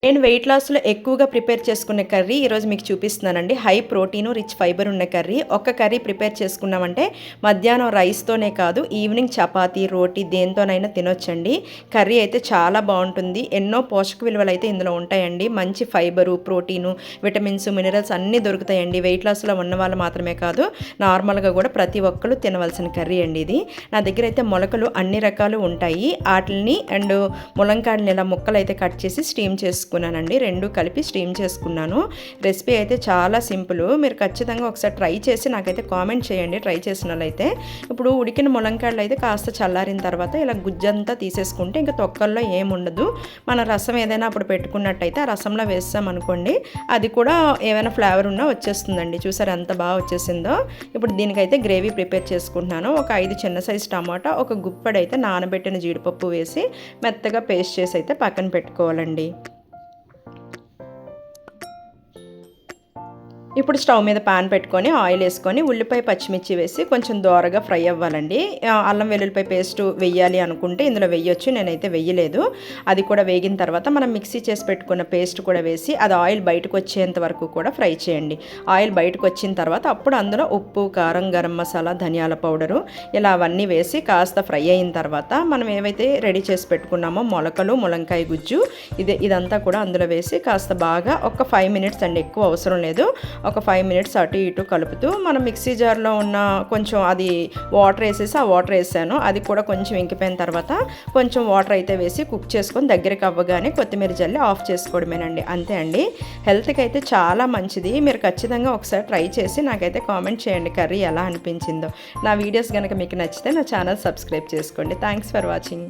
నేను వెయిట్ లాస్లో ఎక్కువగా ప్రిపేర్ చేసుకునే కర్రీ ఈరోజు మీకు చూపిస్తున్నానండి. హై ప్రోటీను రిచ్ ఫైబర్ ఉన్న కర్రీ. ఒక్క కర్రీ ప్రిపేర్ చేసుకున్నామంటే మధ్యాహ్నం రైస్తోనే కాదు, ఈవినింగ్ చపాతీ రోటీ దేంతోనైనా తినొచ్చండి. కర్రీ అయితే చాలా బాగుంటుంది. ఎన్నో పోషక విలువలు అయితే ఇందులో ఉంటాయండి. మంచి ఫైబరు, ప్రోటీను, విటమిన్స్, మినరల్స్ అన్నీ దొరుకుతాయండి. వెయిట్ లాస్లో ఉన్న వాళ్ళు మాత్రమే కాదు, నార్మల్గా కూడా ప్రతి ఒక్కరు తినవలసిన కర్రీ అండి ఇది. నా దగ్గర అయితే మొలకలు అన్ని రకాలు ఉంటాయి. వాటిని అండ్ ములంకాడని ఇలా ముక్కలు అయితే కట్ చేసి స్టీమ్ చేసుకున్నానండి. రెండు కలిపి స్టీమ్ చేసుకున్నాను. రెసిపీ అయితే చాలా సింపుల్. మీరు ఖచ్చితంగా ఒకసారి ట్రై చేసి నాకైతే కామెంట్ చేయండి ట్రై చేసిన వాళ్ళైతే. ఇప్పుడు ఉడికిన ములంకాడలు అయితే కాస్త చల్లారిన తర్వాత ఇలా గుజ్జంతా తీసేసుకుంటే ఇంకా తొక్కల్లో ఏముండదు. మన రసం ఏదైనా అప్పుడు పెట్టుకున్నట్టయితే ఆ రసంలో వేస్తామనుకోండి, అది కూడా ఏమైనా ఫ్లేవర్ ఉన్నా వచ్చేస్తుందండి. చూసారు ఎంత బాగా వచ్చేసిందో. ఇప్పుడు దీనికైతే గ్రేవీ ప్రిపేర్ చేసుకుంటున్నాను. ఒక 5 చిన్న సైజు టమాటా, ఒక గుప్పెడైతే నానబెట్టిన జీడిపప్పు వేసి మెత్తగా పేస్ట్ చేసి అయితే పక్కన పెట్టుకోవాలండి. ఇప్పుడు స్టవ్ మీద పాన్ పెట్టుకొని ఆయిల్ వేసుకొని ఉల్లిపాయ పచ్చిమిర్చి వేసి కొంచెం దోరగా ఫ్రై అవ్వాలండి. అల్లం వెల్లుల్లిపాయ పేస్ట్ వెయ్యాలి అనుకుంటే ఇందులో వెయ్యొచ్చు, నేనైతే వెయ్యలేదు. అది కూడా వేగిన తర్వాత మనం మిక్సీ చేసి పెట్టుకున్న పేస్ట్ కూడా వేసి అది ఆయిల్ బయటకు వచ్చేంత వరకు కూడా ఫ్రై చేయండి. ఆయిల్ బయటకు వచ్చిన తర్వాత అప్పుడు అందులో ఉప్పు, కారం, గరం మసాలా, ధనియాల పౌడరు ఇలా అవన్నీ వేసి కాస్త ఫ్రై అయిన తర్వాత మనం ఏవైతే రెడీ చేసి పెట్టుకున్నామో మొలకలు, ములంకాయ గుజ్జు ఇదంతా కూడా అందులో వేసి కాస్త బాగా ఒక 5 మినిట్స్ అండి, ఎక్కువ అవసరం లేదు, ఒక 5 మినిట్స్ అటు ఇటు కలుపుతూ మనం మిక్సీ జార్లో ఉన్న కొంచెం అది వాటర్ వేసేసి ఆ వాటర్ వేసాను. అది కూడా కొంచెం ఇంకిపోయిన తర్వాత కొంచెం వాటర్ అయితే వేసి కుక్ చేసుకొని దగ్గరికి అవ్వగానే కొత్తిమీర జల్లి ఆఫ్ చేసుకోవడమేనండి. అంతే అండి. హెల్త్కి అయితే చాలా మంచిది. మీరు ఖచ్చితంగా ఒకసారి ట్రై చేసి నాకైతే కామెంట్ చేయండి కర్రీ ఎలా అనిపించిందో. నా వీడియోస్ కనుక మీకు నచ్చితే నా ఛానల్ సబ్స్క్రైబ్ చేసుకోండి. Thanks for watching.